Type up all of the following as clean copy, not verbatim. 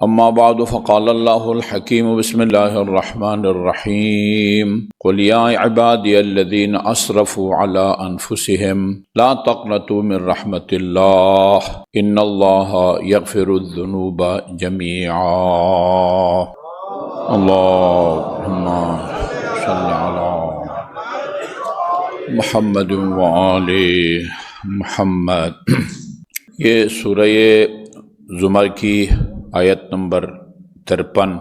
اما بعد فقال اللہ الحکیم بسم اللہ الرحمن الرحیم قل یا عبادی الذین اسرفوا علی انفسهم لا تقنطوا من رحمت اللہ ان اللہ یغفر الذنوب جميعا اللہم صل علی محمد وآل محمد۔ یہ سورہ زمر کی آیت نمبر 53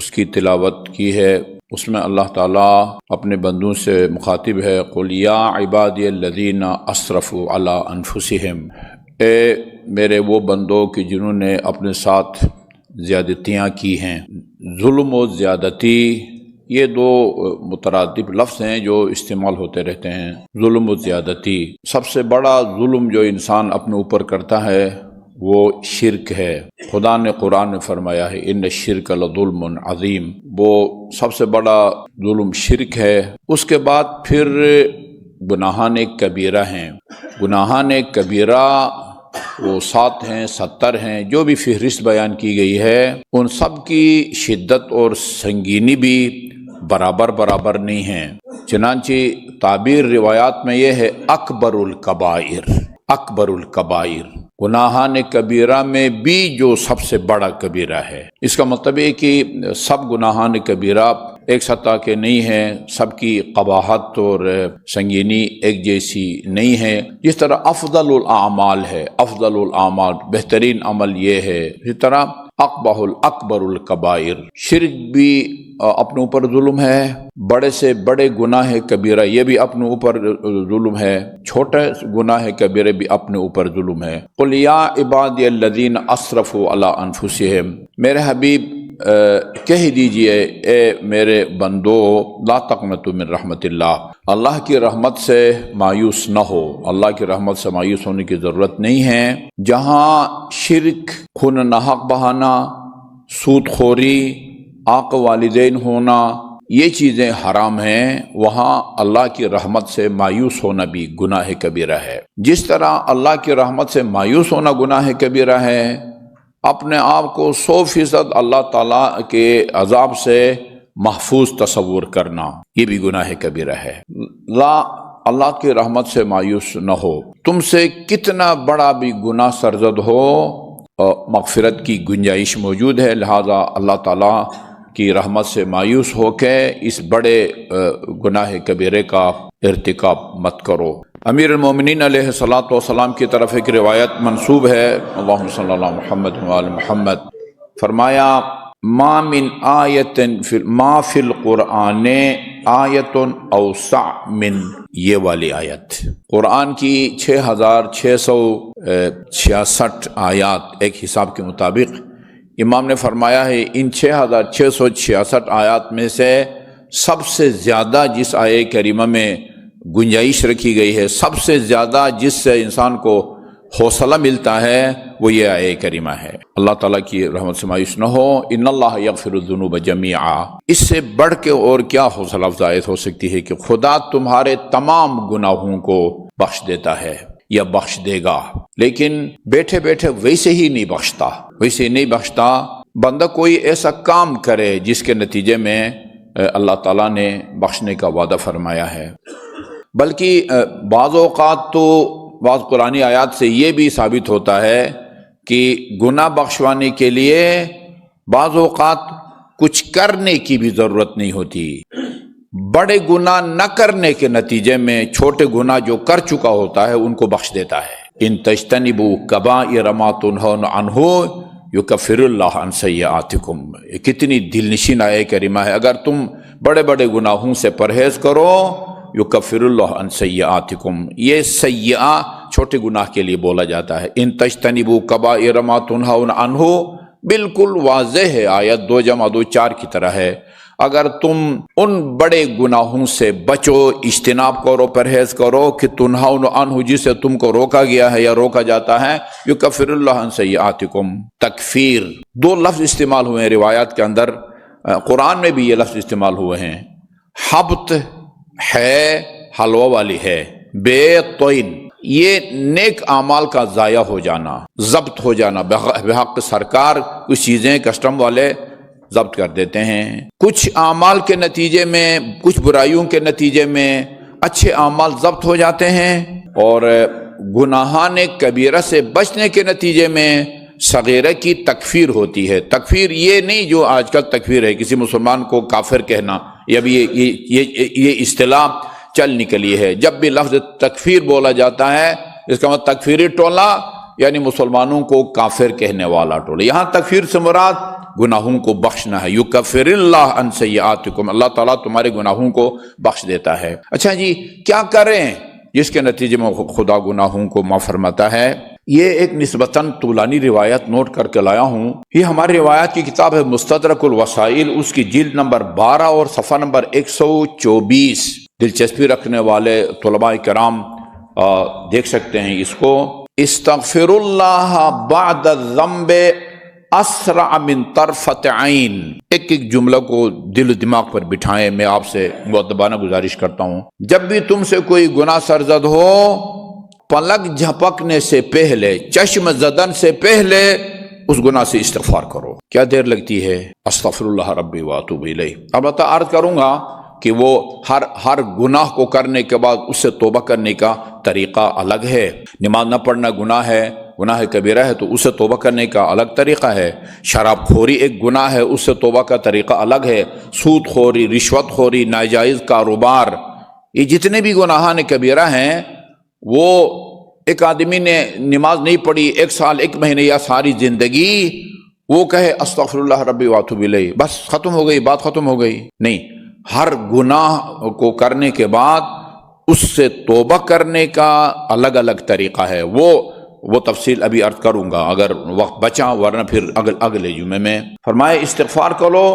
اس کی تلاوت کی ہے۔ اس میں اللہ تعالیٰ اپنے بندوں سے مخاطب ہے، قل یا عبادی الذین اسرفوا علی انفسہم، اے میرے وہ بندوں کہ جنہوں نے اپنے ساتھ زیادتیاں کی ہیں۔ ظلم و زیادتی یہ دو مترادف لفظ ہیں جو استعمال ہوتے رہتے ہیں۔ ظلم و زیادتی، سب سے بڑا ظلم جو انسان اپنے اوپر کرتا ہے وہ شرک ہے۔ خدا نے قرآن میں فرمایا ہے ان الشرک لظلم عظیم، وہ سب سے بڑا ظلم شرک ہے۔ اس کے بعد پھر گناہان کبیرہ ہیں۔ گناہان کبیرہ وہ 7 ہیں، 70 ہیں، جو بھی فہرست بیان کی گئی ہے ان سب کی شدت اور سنگینی بھی برابر نہیں ہیں۔ چنانچہ تعبیر روایات میں یہ ہے اکبر الکبائر، اکبر الکبائر، گناہان کبیرہ میں بھی جو سب سے بڑا کبیرہ ہے۔ اس کا مطلب ہے کہ سب گناہان کبیرہ ایک سطح کے نہیں ہیں، سب کی قباحت اور سنگینی ایک جیسی نہیں ہے۔ جس طرح افضل الاعمال ہے، افضل الاعمال بہترین عمل یہ ہے، اسی طرح اقبح الاکبر الکبائر، شرک بھی اپنے اوپر ظلم ہے، بڑے سے بڑے گناہ کبیرہ یہ بھی اپنے اوپر ظلم ہے، چھوٹے گناہ کبیرے بھی اپنے اوپر ظلم ہے۔ قل یا عبادی الذین اسرفوا علی انفسہم، میرے حبیب کہہ دیجئے اے میرے بندو، لا تقنطوا من رحمت اللہ، اللہ کی رحمت سے مایوس نہ ہو، اللہ کی رحمت سے مایوس ہونے کی ضرورت نہیں ہے۔ جہاں شرک، خون ناحق بہانا، سود خوری، عاق والدین ہونا، یہ چیزیں حرام ہیں، وہاں اللہ کی رحمت سے مایوس ہونا بھی گناہ کبیرہ ہے۔ جس طرح اللہ کی رحمت سے مایوس ہونا گناہ کبیرہ ہے، اپنے آپ کو 100% اللہ تعالیٰ کے عذاب سے محفوظ تصور کرنا یہ بھی گناہ کبیرہ ہے۔ لا، اللہ کی رحمت سے مایوس نہ ہو، تم سے کتنا بڑا بھی گناہ سرزد ہو مغفرت کی گنجائش موجود ہے، لہذا اللہ تعالیٰ کی رحمت سے مایوس ہو کے اس بڑے گناہ کبیرے کا ارتکاب مت کرو۔ امیر المومنین علیہ الصلاۃ والسلام کی طرف ایک روایت منسوب ہے، اللہم صلی اللہ علی محمد وآل محمد، فرمایا ما من آیت ما فی القرآن آیت اوسع من، یہ والی آیت قرآن کی 6666 آیات ایک حساب کے مطابق امام نے فرمایا ہے ان 6666 آیات میں سے سب سے زیادہ جس آیہ کریمہ میں گنجائش رکھی گئی ہے، سب سے زیادہ جس سے انسان کو حوصلہ ملتا ہے وہ یہ آیہ کریمہ ہے۔ اللہ تعالیٰ کی رحمت سے مایوس نہ ہو، ان اللہ یغفر الذنوب جميعا، اس سے بڑھ کے اور کیا حوصلہ افزائی ہو سکتی ہے کہ خدا تمہارے تمام گناہوں کو بخش دیتا ہے یا بخش دے گا، لیکن بیٹھے بیٹھے ویسے ہی نہیں بخشتا، ویسے نہیں بخشتا۔ بندہ کوئی ایسا کام کرے جس کے نتیجے میں اللہ تعالیٰ نے بخشنے کا وعدہ فرمایا ہے۔ بلکہ بعض اوقات تو بعض قرآنی آیات سے یہ بھی ثابت ہوتا ہے کہ گناہ بخشوانے کے لیے بعض اوقات کچھ کرنے کی بھی ضرورت نہیں ہوتی، بڑے گناہ نہ کرنے کے نتیجے میں چھوٹے گناہ جو کر چکا ہوتا ہے ان کو بخش دیتا ہے۔ ان تجتنبوا کبائر ما تنہون عنہ یکفر اللہ عن سیئاتکم، یہ کتنی دل نشین آیہ کریمہ ہے، اگر تم بڑے بڑے گناہوں سے پرہیز کرو یکفر اللہ عن سیئاتکم، یہ سیئہ چھوٹے گناہ کے لیے بولا جاتا ہے۔ ان تجتنبوا کبائر ما تنہون عنہ بالکل واضح ہے، آیت 2 × 2 4 کی طرح ہے۔ اگر تم ان بڑے گناہوں سے بچو، اجتناب کرو، پرہیز کرو کہ تنہون عنہ جسے تم کو روکا گیا ہے یا روکا جاتا ہے، یکفر اللہ عن سیئاتکم، تکفیر 2 لفظ استعمال ہوئے ہیں روایات کے اندر، قرآن میں بھی یہ لفظ استعمال ہوئے ہیں۔ حبت ہے حلوہ والی ہے، بے طین یہ نیک اعمال کا ضائع ہو جانا، ضبط ہو جانا، بحق سرکار کچھ چیزیں کسٹم والے ضبط کر دیتے ہیں، کچھ اعمال کے نتیجے میں، کچھ برائیوں کے نتیجے میں اچھے اعمال ضبط ہو جاتے ہیں، اور گناہان کبیرہ سے بچنے کے نتیجے میں صغیرہ کی تکفیر ہوتی ہے۔ تکفیر یہ نہیں جو آج کل تکفیر ہے، کسی مسلمان کو کافر کہنا، یہ اصطلاح چل نکلی ہے۔ جب بھی لفظ تکفیر بولا جاتا ہے اس کا مطلب تکفیری ٹولہ، یعنی مسلمانوں کو کافر کہنے والا ٹولہ۔ یہاں تکفیر سے مراد گناہوں کو بخشنا ہے، یکفر اللہ عن سیئاتکم، اللہ تعالیٰ تمہارے گناہوں کو بخش دیتا ہے۔ اچھا جی، کیا کریں جس کے نتیجے میں خدا گناہوں کو معاف فرماتا ہے؟ یہ ایک نسبتاً طولانی روایت نوٹ کر کے لایا ہوں۔ یہ ہماری روایات کی کتاب ہے مستدرک الوسائل، اس کی جلد نمبر 12 اور صفحہ نمبر 124۔ دلچسپی رکھنے والے طلباء کرام دیکھ سکتے ہیں اس کو۔ استغفر اللہ بعد الذنب اسرع من طرفۃ عین۔ ایک ایک جملہ کو دل و دماغ پر بٹھائیں، میں آپ سے مؤدبانہ گزارش کرتا ہوں۔ جب بھی تم سے کوئی گناہ سرزد ہو، پلک جھپکنے سے پہلے، چشم زدن سے پہلے اس گناہ سے استغفار کرو۔ کیا دیر لگتی ہے؟ استغفر اللہ ربی واتوب الیہ۔ البتہ عرض کروں گا کہ وہ ہر گناہ کو کرنے کے بعد اس سے توبہ کرنے کا طریقہ الگ ہے۔ نماز نہ پڑھنا گناہ ہے، گناہ کبیرہ ہے، تو اس سے توبہ کرنے کا الگ طریقہ ہے۔ شراب خوری ایک گناہ ہے، اس سے توبہ کا طریقہ الگ ہے۔ سود خوری، رشوت خوری، ناجائز کاروبار، یہ جتنے بھی گناہان کبیرہ ہیں، وہ ایک آدمی نے نماز نہیں پڑھی 1 سال 1 مہینے یا ساری زندگی، وہ کہے استغفر اللہ ربی واتوب الیہ، بس ختم ہو گئی بات، ختم ہو گئی؟ نہیں، ہر گناہ کو کرنے کے بعد اس سے توبہ کرنے کا الگ الگ طریقہ ہے۔ وہ تفصیل ابھی عرض کروں گا اگر وقت بچا، ورنہ پھر اگلے جمعے میں۔ فرمائے استغفار کرو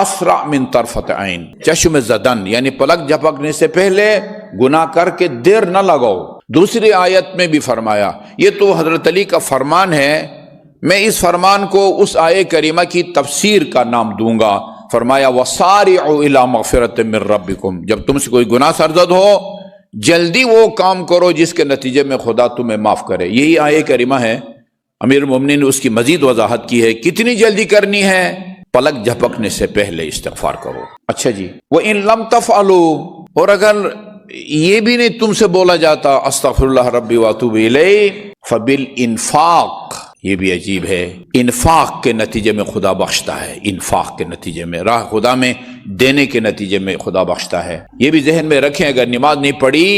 اسرع من طرفۃ عین، چشم زدن یعنی پلک جھپکنے سے پہلے گناہ کر کے دیر نہ لگاؤ۔ دوسری آیت میں بھی فرمایا، یہ تو حضرت علی کا فرمان ہے، میں اس فرمان کو اس آیہ کریمہ کی تفسیر کا نام دوں گا۔ فرمایا وَسَارِعُوا إِلَىٰ مَغْفِرَةٍ مِّن رَبِّكُمْ، جب تم سے کوئی گناہ سرزد ہو جلدی وہ کام کرو جس کے نتیجے میں خدا تمہیں معاف کرے۔ یہی آیہ کریمہ ہے، امیر المومنین نے اس کی مزید وضاحت کی ہے، کتنی جلدی کرنی ہے؟ پلک جھپکنے سے پہلے استغفار کرو۔ اچھا جی، وَإِن لَمْ تَفْعَلُوا، اور اگر یہ بھی نہیں تم سے بولا جاتا استغفر اللہ ربی واتوب الیہ، فَبِالْإِنفاق، یہ بھی عجیب ہے، انفاق کے نتیجے میں خدا بخشتا ہے، انفاق کے نتیجے میں، راہ خدا میں دینے کے نتیجے میں خدا بخشتا ہے۔ یہ بھی ذہن میں رکھیں، اگر نماز نہیں پڑھی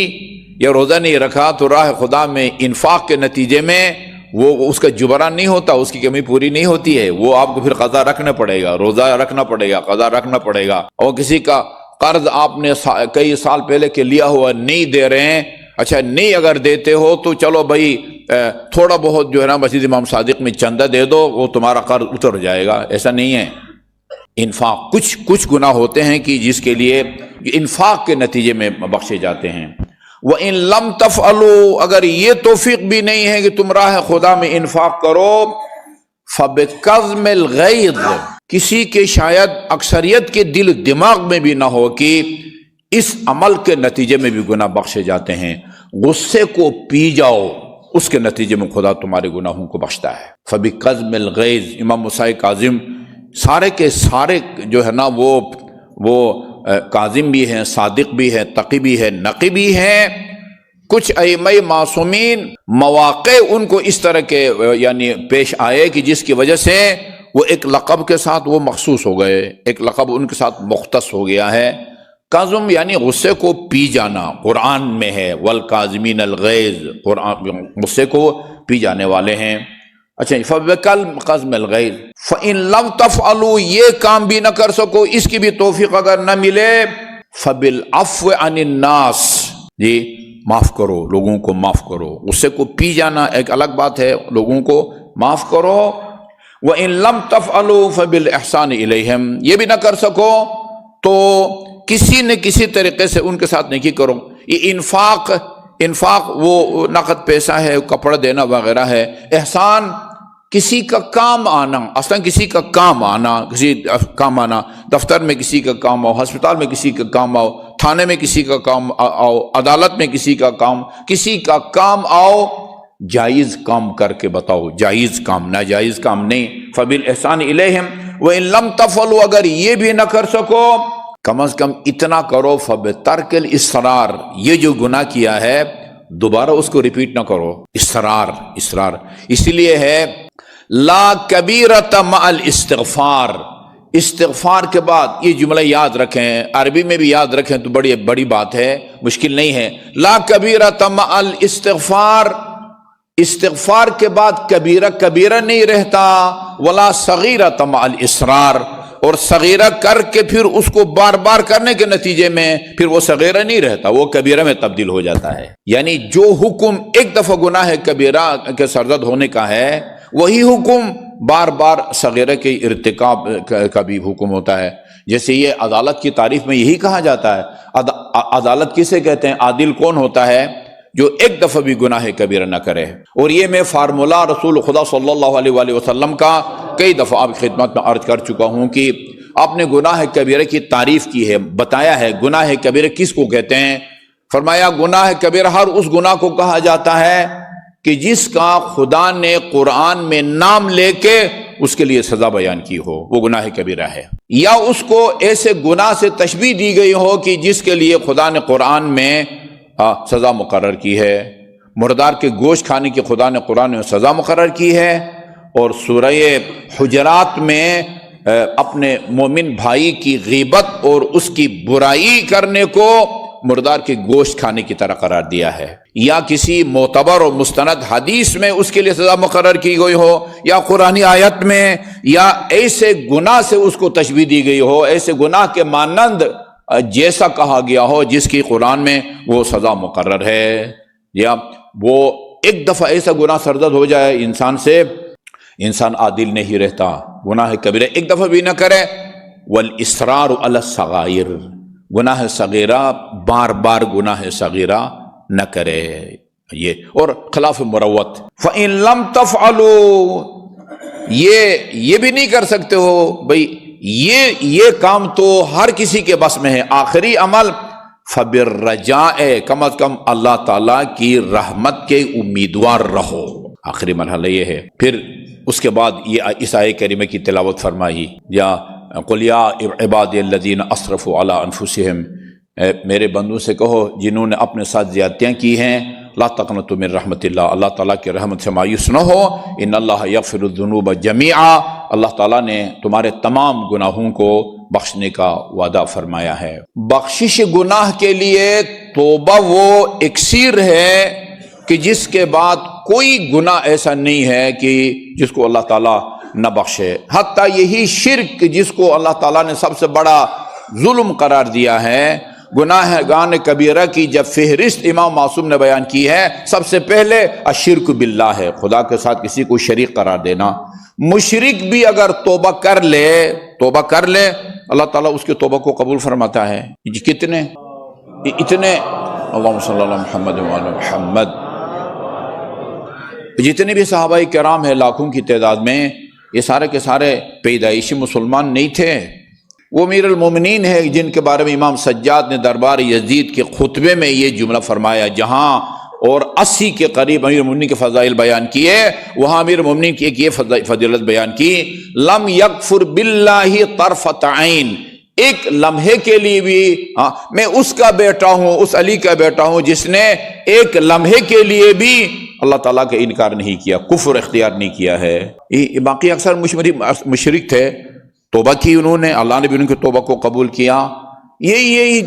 یا روزہ نہیں رکھا تو راہ خدا میں انفاق کے نتیجے میں وہ اس کا جبران نہیں ہوتا، اس کی کمی پوری نہیں ہوتی ہے، وہ آپ کو پھر قضا رکھنا پڑے گا، روزہ رکھنا پڑے گا، قضا رکھنا پڑے گا۔ اور کسی کا قرض آپ نے کئی سال پہلے کے لیا ہوا نہیں دے رہے ہیں، اچھا نہیں اگر دیتے ہو تو چلو بھائی تھوڑا بہت جو ہے نا مسجد امام صادق میں چندہ دے دو، وہ تمہارا قرض اتر جائے گا، ایسا نہیں ہے۔ انفاق، کچھ گناہ ہوتے ہیں کہ جس کے لیے انفاق کے نتیجے میں بخشے جاتے ہیں۔ وَإِن لَمْ تَفْعَلُوا، اگر یہ توفیق بھی نہیں ہے کہ تم راہ خدا میں انفاق کرو، فَبِكَظْمِ الْغَيْظِ، کسی کے شاید اکثریت کے دل دماغ میں بھی نہ ہو کہ اس عمل کے نتیجے میں بھی گناہ بخشے جاتے ہیں، غصے کو پی جاؤ، اس کے نتیجے میں خدا تمہارے گناہوں کو بخشتا ہے۔ فَبِكَظْمِ الْغَيْظِ، امام موسیٰ کاظم سارے کے سارے جو ہے نا وہ کاظم بھی ہیں، صادق بھی ہیں، تقی بھی ہیں، نقی بھی ہیں۔ کچھ ائمہ معصومین مواقع ان کو اس طرح کے یعنی پیش آئے کہ جس کی وجہ سے وہ ایک لقب کے ساتھ وہ مخصوص ہو گئے، ایک لقب ان کے ساتھ مختص ہو گیا ہے۔ کاظم یعنی غصے کو پی جانا، قرآن میں ہے والکاظمین الغیظ، قرآن غصے کو پی جانے والے ہیں۔ اچھا، فَبِكَظْمِ الْغَيْظِ فَإِن لَمْ تَفْعَلُوا، یہ کام بھی نہ کر سکو، اس کی بھی توفیق اگر نہ ملے، فَبِالْعَفْوِ عَنِ النَّاسِ، جی معاف کرو، لوگوں کو معاف کرو۔ غصے کو پی جانا ایک الگ بات ہے، لوگوں کو معاف کرو۔ وَإِن لَمْ تَفْعَلُوا فَبِالْإِحْسَانِ إِلَيْهِمْ، یہ بھی نہ کر سکو تو کسی نہ کسی طریقے سے ان کے ساتھ نیکی کرو۔ یہ انفاق وہ نقد پیسہ ہے، کپڑا دینا وغیرہ ہے۔ احسان کسی کا کام آنا، اصلا کسی کا کام آنا، کسی کام آنا، دفتر میں کسی کا کام آؤ، ہسپتال میں کسی کا کام آؤ، تھانے میں کسی کا کام آؤ، عدالت میں کسی کا کام آؤ، جائز کام کر کے بتاؤ، جائز کام، ناجائز کام نہیں۔ فبالاحسان الیہم وان لم تفعلوا، اگر یہ بھی نہ کر سکو کم از کم اتنا کرو، فبترک الاصرار، یہ جو گناہ کیا ہے دوبارہ اس کو ریپیٹ نہ کرو۔ اصرار اسی لیے ہے لا کبیرۃ مع الاستغفار، استغفار کے بعد یہ جملہ یاد رکھیں، عربی میں بھی یاد رکھیں تو بڑی بات ہے، مشکل نہیں ہے۔ لا کبیرۃ مع الاستغفار، استغفار کے بعد کبیرہ نہیں رہتا، ولا صغیرۃ مع الاصرار، اور صغیرہ کر کے پھر اس کو بار بار کرنے کے نتیجے میں پھر وہ صغیرہ نہیں رہتا، وہ کبیرہ میں تبدیل ہو جاتا ہے۔ یعنی جو حکم ایک دفعہ گناہ کبیرہ کے سرزد ہونے کا ہے، وہی حکم بار بار صغیرہ کے ارتکاب کا بھی حکم ہوتا ہے۔ جیسے یہ عدالت کی تعریف میں یہی کہا جاتا ہے، عدالت کسے کہتے ہیں؟ عادل کون ہوتا ہے؟ جو ایک دفعہ بھی گناہ کبیرہ نہ کرے۔ اور یہ میں فارمولہ رسول خدا صلی اللہ علیہ وآلہ وسلم کا کئی دفعہ آپ کی خدمت میں عرض کر چکا ہوں کہ آپ نے گناہ کبیرہ کی تعریف کی ہے، بتایا ہے گناہ کبیرہ کس کو کہتے ہیں۔ فرمایا گناہ کبیرہ ہر اس گناہ کو کہا جاتا ہے کہ جس کا خدا نے قرآن میں نام لے کے اس کے لیے سزا بیان کی ہو، وہ گناہ کبیرہ ہے۔ یا اس کو ایسے گناہ سے تشبیہ دی گئی ہو کہ جس کے لیے خدا نے قرآن میں سزا مقرر کی ہے۔ مردار کے گوشت کھانے کی خدا نے قرآن میں سزا مقرر کی ہے، اور سورہ حجرات میں اپنے مومن بھائی کی غیبت اور اس کی برائی کرنے کو مردار کے گوشت کھانے کی طرح قرار دیا ہے۔ یا کسی معتبر اور مستند حدیث میں اس کے لیے سزا مقرر کی گئی ہو، یا قرآنی آیت میں، یا ایسے گناہ سے اس کو تشبیہ دی گئی ہو، ایسے گناہ کے مانند جیسا کہا گیا ہو جس کی قرآن میں وہ سزا مقرر ہے۔ یا وہ ایک دفعہ ایسا گناہ سرزد ہو جائے انسان سے، انسان عادل نہیں رہتا، گناہ کبیرہ ایک دفعہ بھی نہ کرے۔ والاصرار علی الصغائر، گناہ صغیرہ بار بار گناہ صغیرہ نہ کرے، یہ اور خلاف مروت۔ فَإِن لَمْ تَفْعَلُوا، یہ بھی نہیں کر سکتے ہو بھئی، یہ کام تو ہر کسی کے بس میں ہے، آخری عمل فَبِالرَّجَاءِ، کم از کم اللہ تعالیٰ کی رحمت کے امیدوار رہو، آخری مرحلہ یہ ہے۔ پھر اس کے بعد یہ اس آیت کریمہ کی تلاوت فرمائی، یا قُلْ يَا عِبَادِيَ الَّذِينَ أَسْرَفُوا عَلَىٰ أَنفُسِهِمْ، میرے بندوں سے کہو جنہوں نے اپنے ساتھ زیادتیاں کی ہیں، لا تقنطوا من رحمت اللہ، اللہ تعالیٰ کی رحمت سے مایوس نہ ہو، ان اللہ یغفر الذنوب جمیعا، اللہ تعالیٰ نے تمہارے تمام گناہوں کو بخشنے کا وعدہ فرمایا ہے۔ بخشش گناہ کے لیے توبہ وہ اکسیر ہے کہ جس کے بعد کوئی گناہ ایسا نہیں ہے کہ جس کو اللہ تعالیٰ نہ بخشے، حتیٰ یہی شرک جس کو اللہ تعالیٰ نے سب سے بڑا ظلم قرار دیا ہے، گناہ گان کبیرہ کی جب فہرست امام معصوم نے بیان کی ہے، سب سے پہلے الشرک باللہ ہے، خدا کے ساتھ کسی کو شریک قرار دینا۔ مشرک بھی اگر توبہ کر لے اللہ تعالیٰ اس کے توبہ کو قبول فرماتا ہے۔ کتنے اتنے اللہم صلی اللہ علی محمد وعلی محمد، جتنے بھی صحابہ کرام ہیں لاکھوں کی تعداد میں، یہ سارے کے سارے پیدائشی مسلمان نہیں تھے۔ وہ امیر المومنین ہے جن کے بارے میں امام سجاد نے دربار یزید کے خطبے میں یہ جملہ فرمایا، جہاں اور 80 کے قریب امیر المومنین کے فضائل بیان کیے، وہاں امیر المومنین کی ایک یہ فضیلت بیان کی، لم یکفر باللہ طرفۃ عین، ایک لمحے کے لیے بھی میں اس کا بیٹا ہوں، اس علی کا بیٹا ہوں جس نے ایک لمحے کے لیے بھی اللہ تعالیٰ کا انکار نہیں کیا، کفر اختیار نہیں کیا ہے۔ باقی اکثر مشرک تھے، توبہ کی انہوں نے، اللہ نے بھی ان کی توبہ کو قبول کیا۔ یہ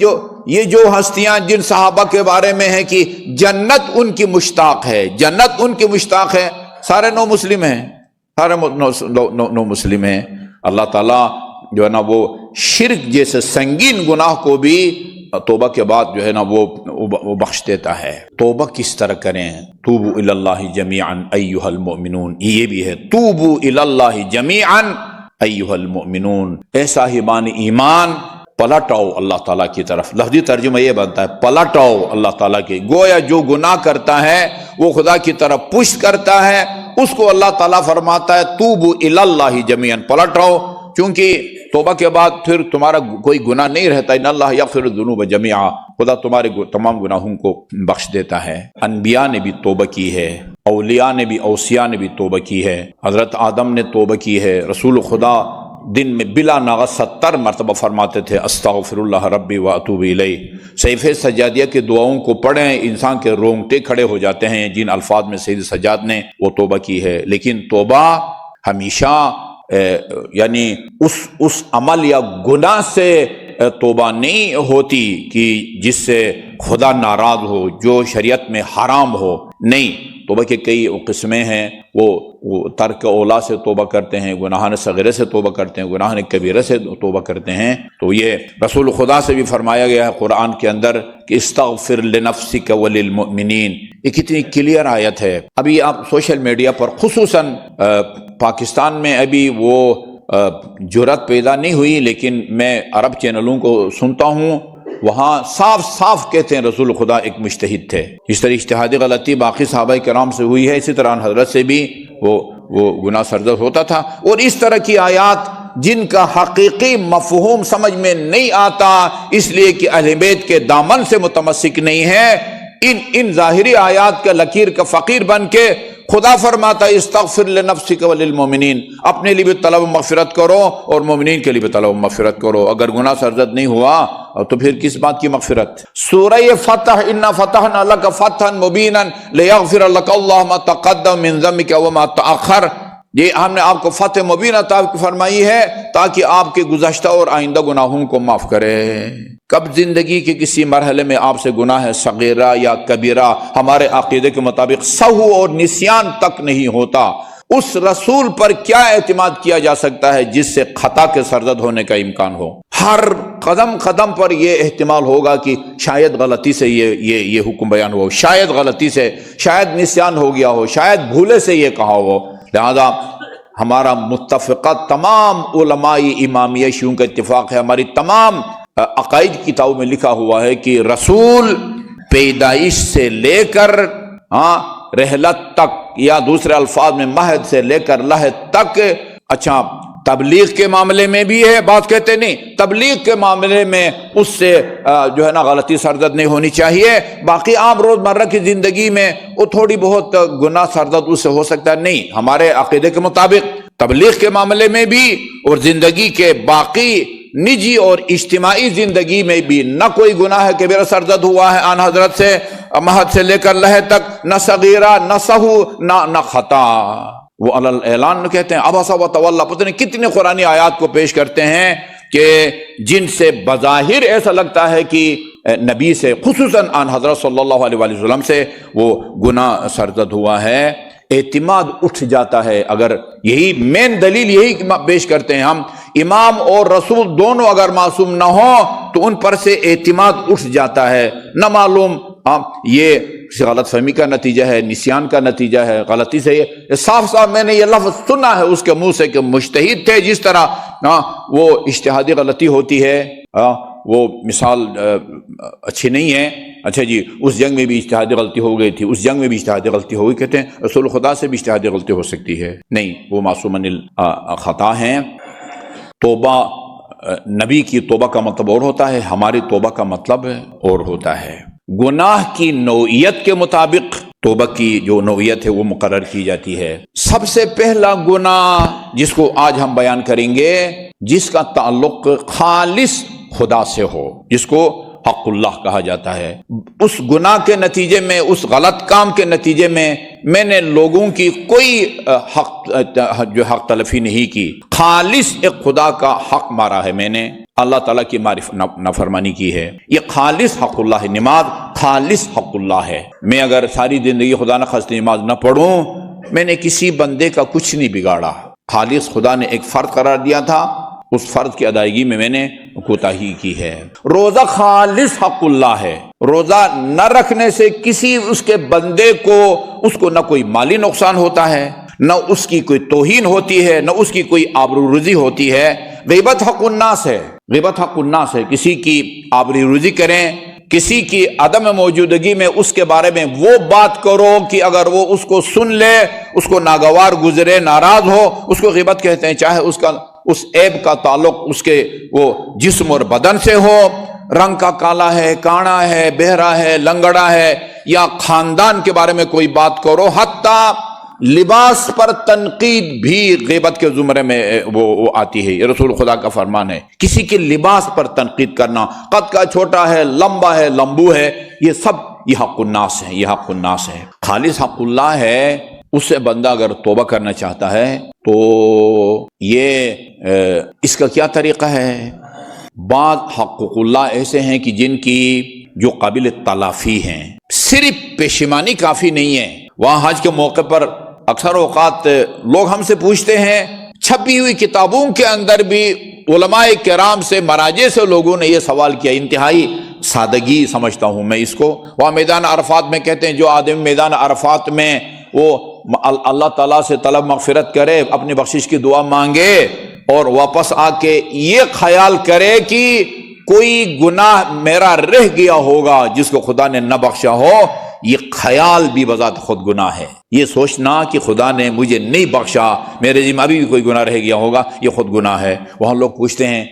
جو ہستیاں جن صحابہ کے بارے میں ہے کہ جنت ان کی مشتاق ہے، جنت ان کی مشتاق ہے، سارے نو مسلم ہیں، سارے نو مسلم ہیں۔ اللہ تعالیٰ جو ہے نا وہ شرک جیسے سنگین گناہ کو بھی توبہ کے بعد جو ہے نا وہ بخش دیتا ہے۔ توبہ کس طرح کریں؟ توبوا الی اللہ جمیعا ایھا المؤمنون، یہ بھی ہے توبوا الی اللہ جمیعا ایھا المؤمنون، ایسا ہی معنی ایمان، پلٹ آؤ اللہ تعالیٰ کی طرف۔ لفظی ترجمہ یہ بنتا ہے پلٹ آؤ اللہ تعالیٰ کی، گویا جو گناہ کرتا ہے وہ خدا کی طرف پشت کرتا ہے، اس کو اللہ تعالیٰ فرماتا ہے توبوا الی اللہ جمیعا، پلٹ آؤ، چونکہ توبہ کے بعد پھر تمہارا کوئی گناہ نہیں رہتا، ان اللہ یغفر الذنوب جميعا، خدا تمہارے تمام گناہوں کو بخش دیتا ہے۔ انبیاء نے بھی توبہ کی ہے، اولیاء نے بھی، اوصیاء نے بھی توبہ کی ہے، حضرت آدم نے توبہ کی ہے۔ رسول خدا دن میں بلا ناغہ 70 مرتبہ فرماتے تھے استغفر اللہ ربی واتوب الیہ۔ صحیفہ سجادیہ کی دعاؤں کو پڑھیں، انسان کے رونگٹے کھڑے ہو جاتے ہیں جن الفاظ میں سید سجاد نے وہ توبہ کی ہے۔ لیکن توبہ ہمیشہ یعنی اس عمل یا گناہ سے توبہ نہیں ہوتی کہ جس سے خدا ناراض ہو، جو شریعت میں حرام ہو، نہیں۔ توبہ کے کئی قسمیں ہیں، وہ ترک اولا سے توبہ کرتے ہیں، گناہان صغیرہ سے توبہ کرتے ہیں، گناہان کبیرہ سے توبہ کرتے ہیں۔ تو یہ رسول خدا سے بھی فرمایا گیا ہے قرآن کے اندر کہ استغفر لنفسک وللمؤمنین، یہ کتنی کلیئر آیت ہے۔ ابھی آپ سوشل میڈیا پر خصوصاً پاکستان میں ابھی وہ جرأت پیدا نہیں ہوئی، لیکن میں عرب چینلوں کو سنتا ہوں، وہاں صاف صاف کہتے ہیں رسول خدا ایک مجتہد تھے۔ اس طرح اجتہادی غلطی باقی صحابہ کرام سے ہوئی ہے، اسی طرح حضرت سے بھی وہ گناہ سرزد ہوتا تھا۔ اور اس طرح کی آیات جن کا حقیقی مفہوم سمجھ میں نہیں آتا، اس لیے کہ اہل بیت کے دامن سے متمسک نہیں ہے، ان ظاہری آیات کا لکیر کا فقیر بن کے خدا فرماتا ہے استغفر لنفسک وللمؤمنین، اپنے لیے بھی طلب مغفرت کرو اور مومنین کے لیے بھی طلب مغفرت کرو۔ اگر گناہ سرزد نہیں ہوا تو پھر کس بات کی مغفرت؟ سورہ فتح، انا فتحنا لک فتحا مبینا لیغفر لک اللہ ما تقدم من ذنبک وما تأخر، یہ ہم نے آپ کو فتح مبین عطا فرمائی ہے تاکہ آپ کے گزشتہ اور آئندہ گناہوں کو معاف کرے۔ کب زندگی کے کسی مرحلے میں آپ سے گناہ صغیرہ یا کبیرہ ہمارے عقیدے کے مطابق سہو اور نسیان تک نہیں ہوتا، اس رسول پر کیا اعتماد کیا جا سکتا ہے جس سے خطا کے سرزد ہونے کا امکان ہو؟ ہر قدم قدم پر یہ احتمال ہوگا کہ شاید غلطی سے یہ حکم بیان ہو، شاید غلطی سے، شاید نسیان ہو گیا ہو، شاید بھولے سے یہ کہا ہو۔ لہذا ہمارا متفقہ تمام علماء امامیہ شیعوں کا اتفاق ہے، ہماری تمام عقائد کتابوں میں لکھا ہوا ہے کہ رسول پیدائش سے لے کر رحلت تک، یا دوسرے الفاظ میں مہد سے لے کر لحد تک، اچھا تبلیغ کے معاملے میں بھی ہے، بات کہتے نہیں، تبلیغ کے معاملے میں اس سے جو ہے نا غلطی سرزد نہیں ہونی چاہیے۔ باقی عام روزمرہ کی زندگی میں وہ تھوڑی بہت گناہ سرزد اس سے ہو سکتا ہے، نہیں، ہمارے عقیدے کے مطابق تبلیغ کے معاملے میں بھی اور زندگی کے باقی نجی اور اجتماعی زندگی میں بھی نہ کوئی گناہ کبیرہ سرزد ہوا ہے آن حضرت سے، مہد سے لے کر لحد تک، نہ صغیرہ نہ سہو نہ خطا۔ وہ اعلان کہتے ہیں عبس و تولی، پتہ نہیں کتنے قرآنی آیات کو پیش کرتے ہیں کہ جن سے بظاہر ایسا لگتا ہے کہ نبی سے، خصوصاً آن حضرت صلی اللہ علیہ وآلہ وسلم سے وہ گناہ سرزد ہوا ہے۔ اعتماد اٹھ جاتا ہے، اگر یہی مین دلیل یہی پیش کرتے ہیں ہم، امام اور رسول دونوں اگر معصوم نہ ہوں تو ان پر سے اعتماد اٹھ جاتا ہے، نہ معلوم یہ غلط فہمی کا نتیجہ ہے، نسیان کا نتیجہ ہے، غلطی سے یہ صاف صاف میں نے یہ لفظ سنا ہے اس کے منہ سے کہ مجتہد تھے، جس طرح وہ اجتہادی غلطی ہوتی ہے، وہ مثال اچھی نہیں ہے۔ اچھا جی، اس جنگ میں بھی اجتہادی غلطی ہو گئی تھی، اس جنگ میں بھی اجتہادی غلطی ہو گئی، کہتے ہیں رسول خدا سے بھی اجتہادی غلطی ہو سکتی ہے، نہیں، وہ معصوم خطا ہیں۔ توبہ، نبی کی توبہ کا مطلب اور ہوتا ہے، ہماری توبہ کا مطلب اور ہوتا ہے۔ گناہ کی نوعیت کے مطابق توبہ کی جو نوعیت ہے وہ مقرر کی جاتی ہے۔ سب سے پہلا گناہ جس کو آج ہم بیان کریں گے، جس کا تعلق خالص خدا سے ہو، جس کو حق اللہ کہا جاتا ہے، اس گناہ کے نتیجے میں، اس غلط کام کے نتیجے میں نے لوگوں کی کوئی حق تلفی نہیں کی، خالص ایک خدا کا حق مارا ہے، میں نے اللہ تعالیٰ کی نافرمانی کی ہے، یہ خالص حق اللہ ہے۔ نماز خالص حق اللہ ہے۔ میں اگر ساری زندگی خدا نخواستہ نماز نہ پڑھوں، میں نے کسی بندے کا کچھ نہیں بگاڑا، خالص خدا نے ایک فرض قرار دیا تھا، اس فرض کی ادائیگی میں نے کوتاہی کی ہے۔ روزہ خالص حق اللہ ہے، روزہ نہ رکھنے سے کسی اس کے بندے کو، اس کو نہ کوئی مالی نقصان ہوتا ہے، نہ اس کی کوئی توہین ہوتی ہے، نہ اس کی کوئی آبروریزی ہوتی ہے۔ غیبت حق الناس ہے، غیبت حق الناس ہے، کسی کی آبروریزی کریں، کسی کی عدم موجودگی میں اس کے بارے میں وہ بات کرو کہ اگر وہ اس کو سن لے، اس کو ناگوار گزرے، ناراض ہو، اس کو غیبت کہتے ہیں، چاہے اس کا اس عیب کا تعلق اس کے وہ جسم اور بدن سے ہو، رنگ کا کالا ہے، کانا ہے، بہرا ہے، لنگڑا ہے، یا خاندان کے بارے میں کوئی بات کرو، حتیٰ لباس پر تنقید بھی غیبت کے زمرے میں وہ آتی ہے۔ یہ رسول خدا کا فرمان ہے، کسی کے لباس پر تنقید کرنا، قد کا چھوٹا ہے، لمبا ہے، لمبو ہے، یہ سب یہ حق الناس ہے، یہ حق الناس ہے۔ خالص حق اللہ ہے، اس سے بندہ اگر توبہ کرنا چاہتا ہے تو یہ اس کا کیا طریقہ ہے؟ بعض حقوق اللہ ایسے ہیں کہ جن کی جو قابل تلافی ہیں، صرف پشیمانی کافی نہیں ہے۔ وہاں حج کے موقع پر اکثر اوقات لوگ ہم سے پوچھتے ہیں، چھپی ہوئی کتابوں کے اندر بھی علماء کرام سے، مراجع سے لوگوں نے یہ سوال کیا، انتہائی سادگی سمجھتا ہوں میں اس کو۔ وہاں میدان عرفات میں کہتے ہیں جو آدمی میدان عرفات میں وہ اللہ تعالیٰ سے طلب مغفرت کرے، اپنی بخشش کی دعا مانگے اور واپس آ کے یہ خیال کرے کہ کوئی گناہ میرا رہ گیا ہوگا جس کو خدا نے نہ بخشا ہو، یہ خیال بھی بذات خود گناہ ہے۔ یہ سوچنا کہ خدا نے مجھے نہیں بخشا، میرے ذمہ ابھی بھی کوئی گناہ رہ گیا ہوگا، یہ خود گناہ ہے۔ وہاں لوگ پوچھتے ہیں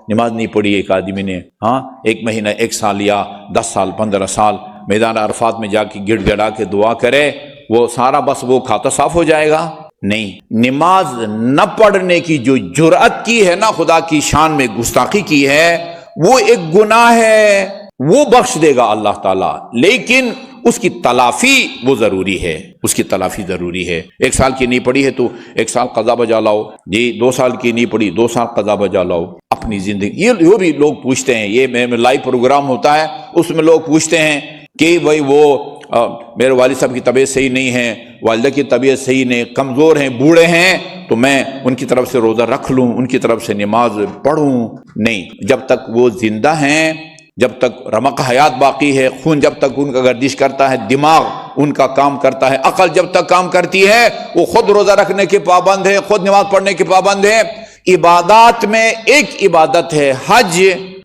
نماز نہیں پڑھی ایک آدمی نے، ہاں 1 مہینہ، 1 سال یا 10 سال 15 سال میدان عرفات میں جا کے گڑ گڑا کے دعا کرے، وہ سارا بس وہ کھاتا صاف ہو جائے گا؟ نہیں، نماز نہ پڑھنے کی جو جرأت کی ہے نا، خدا کی شان میں گستاخی کی ہے، وہ ایک گناہ ہے، وہ بخش دے گا اللہ تعالیٰ، لیکن اس کی تلافی وہ ضروری ہے، اس کی تلافی ضروری ہے۔ 1 سال کی نہیں پڑھی ہے تو 1 سال قضا بجا لاؤ، جی 2 سال کی نہیں پڑھی 2 سال قضا بجا لاؤ اپنی زندگی۔ یہ بھی لوگ پوچھتے ہیں، یہ لائیو پروگرام ہوتا ہے، اس میں لوگ پوچھتے ہیں کہ بھائی وہ میرے والد صاحب کی طبیعت صحیح نہیں ہے، والدہ کی طبیعت صحیح نہیں، کمزور ہیں، بوڑھے ہیں، تو میں ان کی طرف سے روزہ رکھ لوں، ان کی طرف سے نماز پڑھوں؟ نہیں، جب تک وہ زندہ ہیں، جب تک رمق حیات باقی ہے، خون جب تک ان کا گردش کرتا ہے، دماغ ان کا کام کرتا ہے، عقل جب تک کام کرتی ہے، وہ خود روزہ رکھنے کے پابند ہے، خود نماز پڑھنے کے پابند ہے۔ عبادات میں ایک عبادت ہے حج،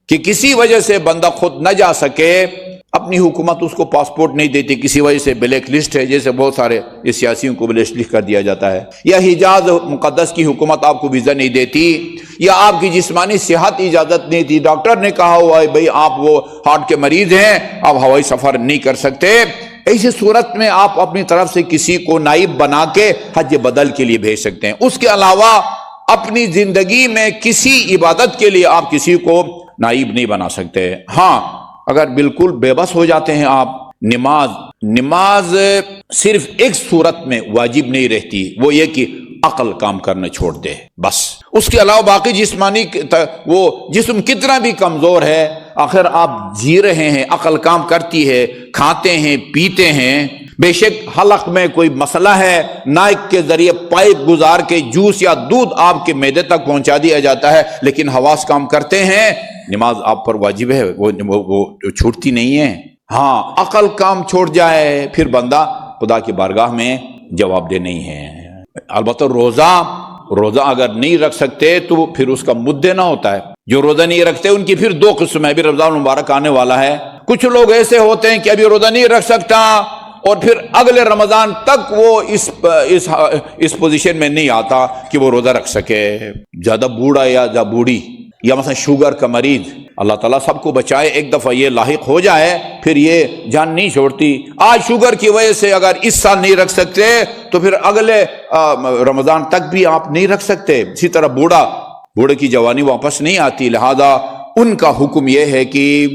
کہ کسی وجہ سے بندہ خود نہ جا سکے، اپنی حکومت اس کو پاسپورٹ نہیں دیتی، کسی وجہ سے بلیک لسٹ ہے، جیسے بہت سارے سیاسیوں کو بلیک لسٹ کر دیا جاتا ہے، یا حجاز مقدس کی حکومت آپ کو ویزا نہیں دیتی، یا آپ کی جسمانی صحت اجازت نہیں دی، ڈاکٹر نے کہا ہوا ہے بھئی آپ وہ ہارٹ کے مریض ہیں، آپ ہوائی سفر نہیں کر سکتے، ایسی صورت میں آپ اپنی طرف سے کسی کو نائب بنا کے حج بدل کے لیے بھیج سکتے ہیں۔ اس کے علاوہ اپنی زندگی میں کسی عبادت کے لیے آپ کسی کو نائب نہیں بنا سکتے۔ ہاں، اگر بالکل بے بس ہو جاتے ہیں آپ، نماز صرف ایک صورت میں واجب نہیں رہتی، وہ یہ کہ عقل کام کرنا چھوڑ دے، بس اس کے علاوہ باقی جسمانی وہ جسم کتنا بھی کمزور ہے، آخر آپ جی رہے ہیں، عقل کام کرتی ہے، کھاتے ہیں، پیتے ہیں، بے شک حلق میں کوئی مسئلہ ہے، نائک کے ذریعے پائپ گزار کے جوس یا دودھ آپ کے معدے تک پہنچا دیا جاتا ہے، لیکن حواس کام کرتے ہیں، نماز آپ پر واجب ہے، وہ چھوٹتی نہیں ہے۔ ہاں، عقل کام چھوڑ جائے پھر بندہ خدا کی بارگاہ میں جواب دہ نہیں ہے۔ البتہ روزہ اگر نہیں رکھ سکتے تو پھر اس کا مدعا نہ ہوتا ہے۔ جو روزہ نہیں رکھتے ان کی پھر 2 قسم ہے، ابھی رمضان المبارک آنے والا ہے، کچھ لوگ ایسے ہوتے ہیں کہ ابھی روزہ نہیں رکھ سکتا اور پھر اگلے رمضان تک وہ اس پوزیشن میں نہیں آتا کہ وہ روزہ رکھ سکے، زیادہ بوڑھا یا زیادہ بوڑھی، یا مثلا شوگر کا مریض، اللہ تعالیٰ سب کو بچائے، ایک دفعہ یہ لاحق ہو جائے پھر یہ جان نہیں چھوڑتی۔ آج شوگر کی وجہ سے اگر اس سال نہیں رکھ سکتے تو پھر اگلے رمضان تک بھی آپ نہیں رکھ سکتے۔ اسی طرح بوڑھے کی جوانی واپس نہیں آتی، لہذا ان کا حکم یہ ہے کہ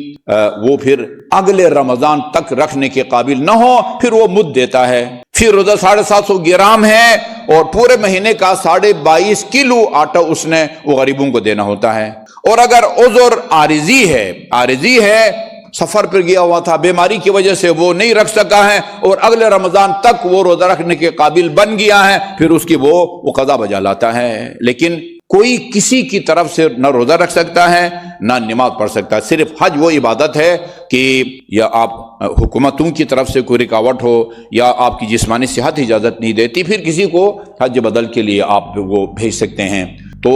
وہ پھر اگلے رمضان تک رکھنے کے قابل نہ ہو، پھر وہ مد دیتا ہے، پھر روزہ 750 گرام ہے اور پورے مہینے کا 22.5 کلو آٹا اس نے وہ غریبوں کو دینا ہوتا ہے۔ اور اگر عذر عارضی ہے، سفر پر گیا ہوا تھا، بیماری کی وجہ سے وہ نہیں رکھ سکا ہے اور اگلے رمضان تک وہ روزہ رکھنے کے قابل بن گیا ہے، پھر اس کی وہ قضا بجا لاتا ہے۔ لیکن کوئی کسی کی طرف سے نہ روزہ رکھ سکتا ہے نہ نماز پڑھ سکتا ہے۔ صرف حج وہ عبادت ہے کہ یا آپ حکومتوں کی طرف سے کوئی رکاوٹ ہو یا آپ کی جسمانی صحت اجازت نہیں دیتی، پھر کسی کو حج بدل کے لیے آپ وہ بھیج سکتے ہیں۔ تو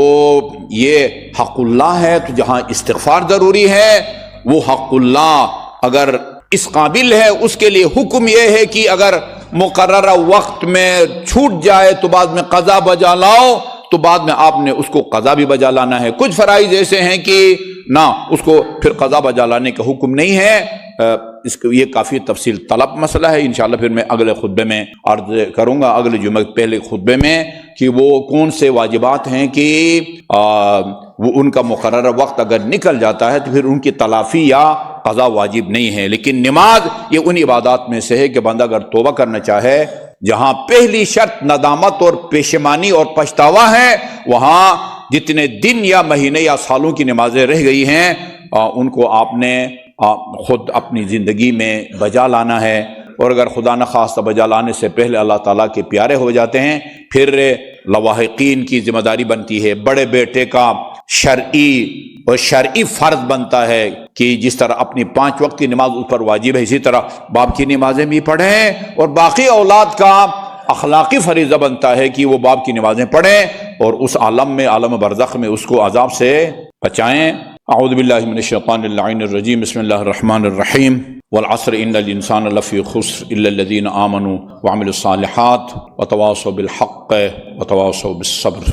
یہ حق اللہ ہے، تو جہاں استغفار ضروری ہے وہ حق اللہ اگر اس قابل ہے، اس کے لیے حکم یہ ہے کہ اگر مقررہ وقت میں چھوٹ جائے تو بعد میں قضا بجا لاؤ، تو بعد میں آپ نے اس کو قضا بھی بجا لانا ہے۔ کچھ فرائض ایسے ہیں کہ نہ اس کو پھر قضا بجا لانے کا حکم نہیں ہے، اس کو یہ کافی تفصیل طلب مسئلہ ہے، انشاءاللہ پھر میں اگلے خطبے میں عرض کروں گا، اگلے جمعہ پہلے خطبے میں، کہ وہ کون سے واجبات ہیں کہ وہ ان کا مقررہ وقت اگر نکل جاتا ہے تو پھر ان کی تلافی یا قضا واجب نہیں ہے۔ لیکن نماز یہ ان عبادات میں سے ہے کہ بندہ اگر توبہ کرنا چاہے، جہاں پہلی شرط ندامت اور پشیمانی اور پچھتاوا ہے، وہاں جتنے دن یا مہینے یا سالوں کی نمازیں رہ گئی ہیں ان کو آپ نے خود اپنی زندگی میں بجا لانا ہے، اور اگر خدا نخواستہ بجا لانے سے پہلے اللہ تعالیٰ کے پیارے ہو جاتے ہیں، پھر لواحقین کی ذمہ داری بنتی ہے، بڑے بیٹے کا شرعی فرض بنتا ہے کہ جس طرح اپنی 5 وقت کی نماز اس پر واجب ہے، اسی طرح باپ کی نمازیں بھی پڑھیں، اور باقی اولاد کا اخلاقی فریضہ بنتا ہے کہ وہ باپ کی نمازیں پڑھیں اور اس عالم میں، عالم برزخ میں اس کو عذاب سے بچائیں۔ اعوذ باللہ من الشیطان اللعین الرجیم، بسم اللہ الرحمن الرحیم، والعصر ان الانسان لفی خسر الا الذین آمنوا وعملوا الصالحات وتواصوا بالحق وتواصوا بالصبر۔